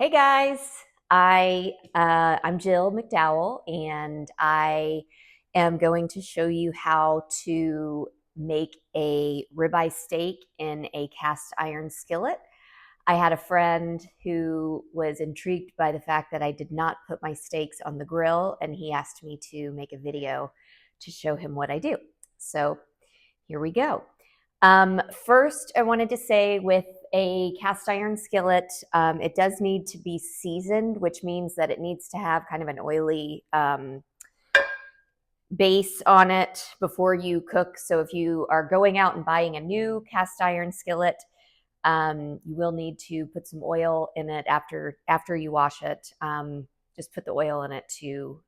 Hey guys, I'm Jill McDowell, and I am going to show you how to make a ribeye steak in a cast iron skillet. I had a friend who was intrigued by the fact that I did not put my steaks on the grill, and he asked me to make a video to show him what I do. So here we go. First, I wanted to say with a cast iron skillet, it does need to be seasoned, which means that it needs to have kind of an oily base on it before you cook. So if you are going out and buying a new cast iron skillet, you will need to put some oil in it after you wash it. Just put the oil in it to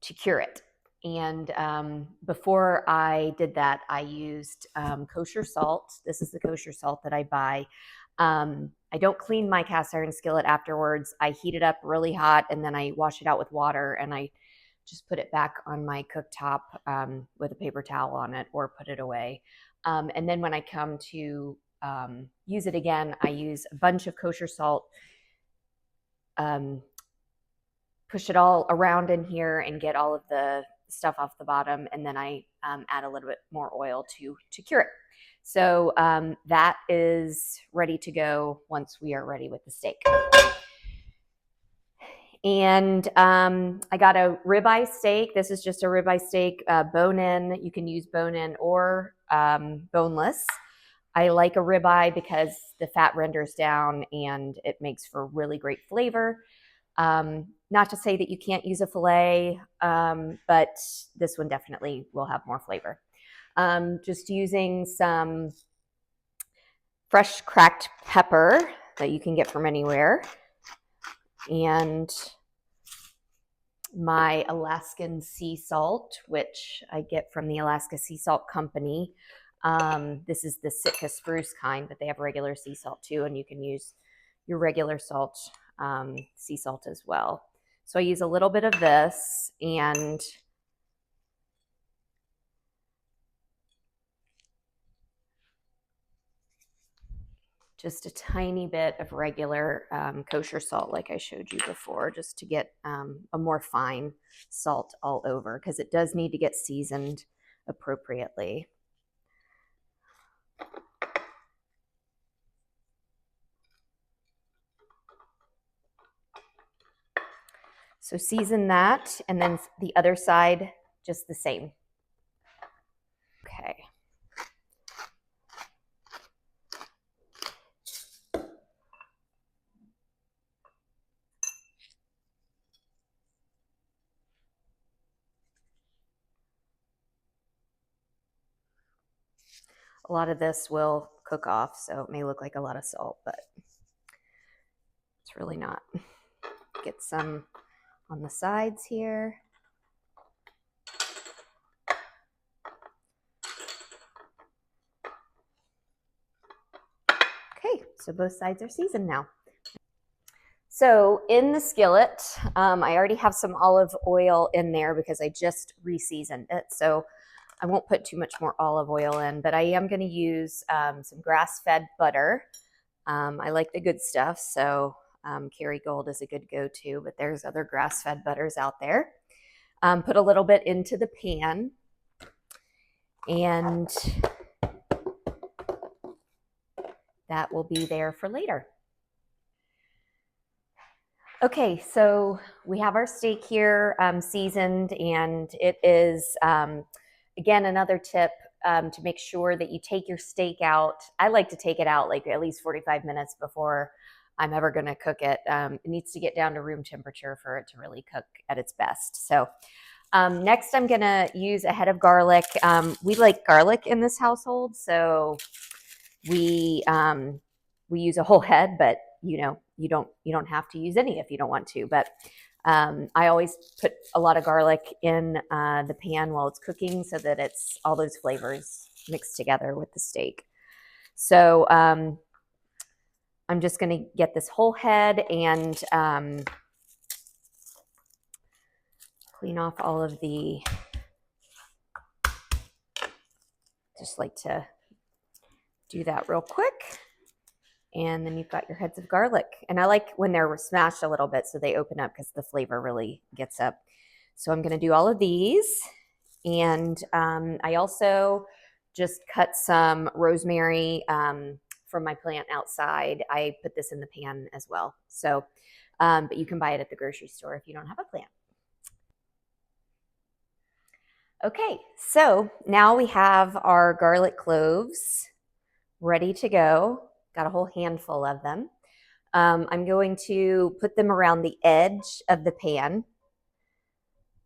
cure it. And before I did that, I used kosher salt. This is the kosher salt that I buy. I don't clean my cast iron skillet afterwards. I heat it up really hot, and then I wash it out with water, and I just put it back on my cooktop with a paper towel on it, or put it away. And then when I come to use it again, I use a bunch of kosher salt, push it all around in here and get all of the stuff off the bottom, and then I add a little bit more oil to cure it. So that is ready to go once we are ready with the steak. And I got a ribeye steak. This is just a ribeye steak, bone-in. You can use bone-in or boneless. I like a ribeye because the fat renders down and it makes for really great flavor. Not to say that you can't use a filet, but this one definitely will have more flavor. Just using some fresh cracked pepper that you can get from anywhere, and my Alaskan sea salt, which I get from the Alaska Sea Salt Company. This is the Sitka spruce kind, but they have regular sea salt too, and you can use your regular salt, sea salt as well. So I use a little bit of this and just a tiny bit of regular kosher salt like I showed you before, just to get a more fine salt all over, because it does need to get seasoned appropriately. So season that, and then the other side just the same. Okay. A lot of this will cook off, so it may look like a lot of salt, but it's really not. Get some on the sides here. Okay, so both sides are seasoned now. So in the skillet, I already have some olive oil in there because I just re-seasoned it. So I won't put too much more olive oil in, but I am going to use some grass-fed butter. I like the good stuff, so Kerrygold is a good go-to, but there's other grass-fed butters out there. Put a little bit into the pan, and that will be there for later. Okay, so we have our steak here seasoned, and it is, again, another tip to make sure that you take your steak out. I like to take it out like at least 45 minutes before I'm ever going to cook it. It needs to get down to room temperature for it to really cook at its best. So next I'm going to use a head of garlic. We like garlic in this household, so we use a whole head, but you don't have to use any if you don't want to. But I always put a lot of garlic in the pan while it's cooking so that it's all those flavors mixed together with the steak. So I'm just going to get this whole head and clean off all of the, just like to do that real quick. And then you've got your heads of garlic. And I like when they're smashed a little bit so they open up because the flavor really gets up. So I'm going to do all of these. And I also just cut some rosemary from my plant outside. I put this in the pan as well. So, but you can buy it at the grocery store if you don't have a plant. Okay, so now we have our garlic cloves ready to go. Got a whole handful of them. I'm going to put them around the edge of the pan,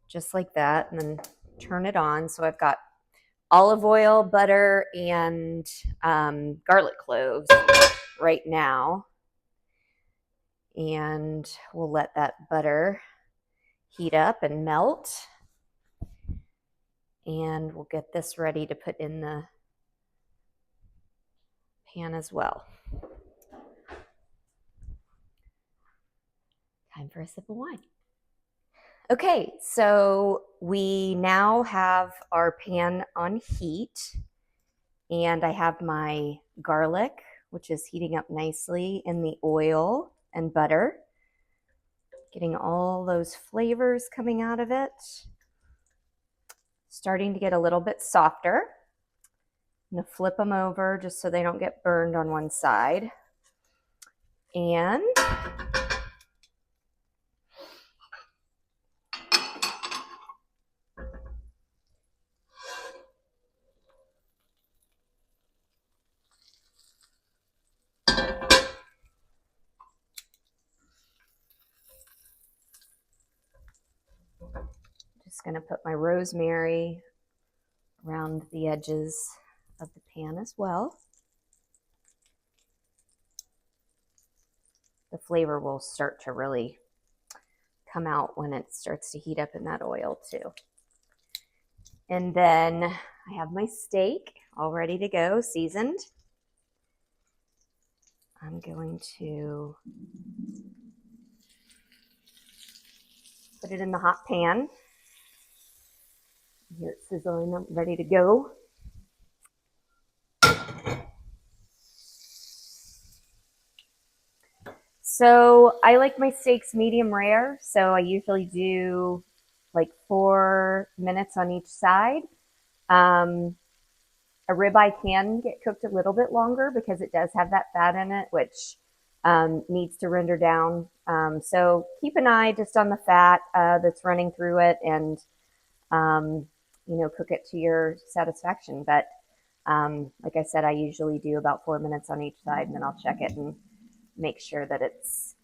just like that, and then turn it on. So I've got olive oil, butter, and garlic cloves right now. And we'll let that butter heat up and melt. And we'll get this ready to put in the pan as well. Time for a sip of wine. Okay, so we now have our pan on heat, and I have my garlic, which is heating up nicely in the oil and butter, getting all those flavors coming out of it. Starting to get a little bit softer. I'm gonna flip them over just so they don't get burned on one side. And just gonna put my rosemary around the edges of the pan as well. The flavor will start to really come out when it starts to heat up in that oil too. And then I have my steak all ready to go, seasoned. I'm going to put it in the hot pan. Here it's sizzling up, ready to go. So I like my steaks medium rare, so I usually do like 4 minutes on each side. A ribeye can get cooked a little bit longer because it does have that fat in it, which needs to render down. So keep an eye just on the fat that's running through it, and cook it to your satisfaction. But like I said, I usually do about 4 minutes on each side, and then I'll check it and make sure that it's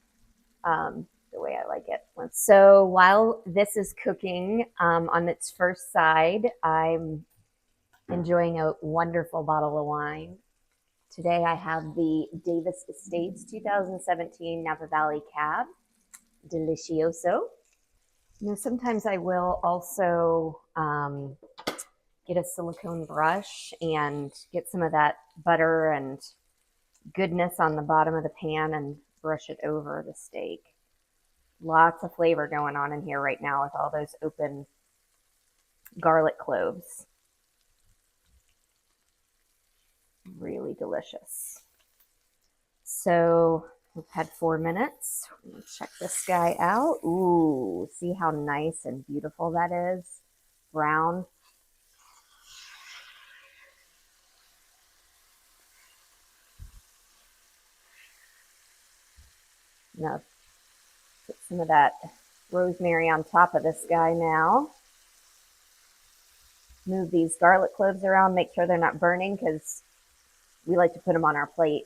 the way I like it. So while this is cooking on its first side, I'm enjoying a wonderful bottle of wine. Today I have the Davis Estates 2017 Napa Valley Cab, Delicioso. Sometimes I will also get a silicone brush and get some of that butter and goodness on the bottom of the pan and brush it over the steak. Lots of flavor going on in here right now with all those open garlic cloves. Really delicious. So we've had 4 minutes. Check this guy out. Ooh, see how nice and beautiful that is? Brown. Now, put some of that rosemary on top of this guy now. Move these garlic cloves around, make sure they're not burning, because we like to put them on our plate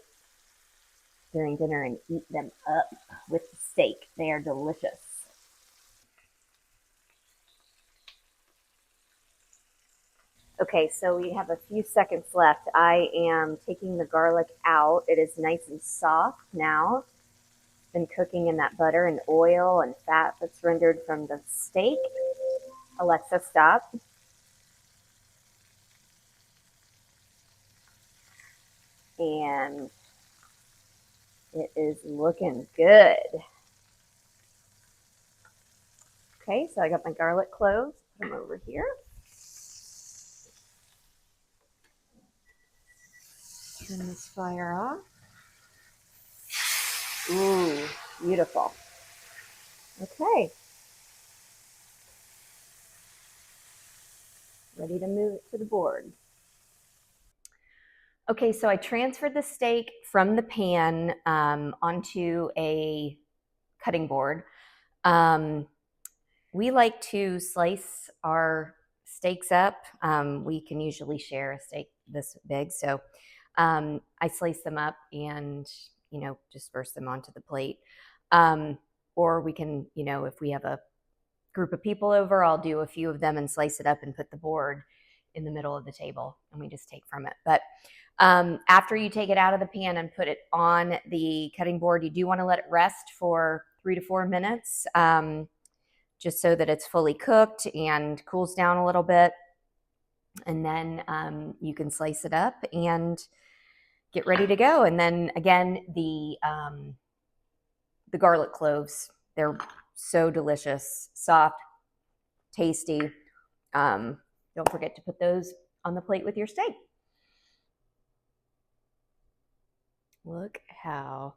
during dinner and eat them up with the steak. They are delicious. Okay, so we have a few seconds left. I am taking the garlic out. It is nice and soft now. It's been cooking in that butter and oil and fat that's rendered from the steak. Alexa, stop. And it is looking good. Okay, so I got my garlic cloves. Put them over here. Turn this fire off. Ooh, beautiful. Okay, ready to move it to the board. Okay, so I transferred the steak from the pan onto a cutting board. Um, we like to slice our steaks up. We can usually share a steak this big, so I slice them up and disperse them onto the plate. Um, or we can, if we have a group of people over, I'll do a few of them and slice it up and put the board in the middle of the table, and we just take from it. But after you take it out of the pan and put it on the cutting board, you do want to let it rest for 3 to 4 minutes, just so that it's fully cooked and cools down a little bit. And then you can slice it up and get ready to go. And then again, the garlic cloves, they're so delicious, soft, tasty. Don't forget to put those on the plate with your steak. Look how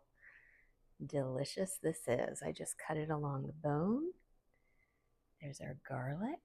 delicious this is. I just cut it along the bone. There's our garlic.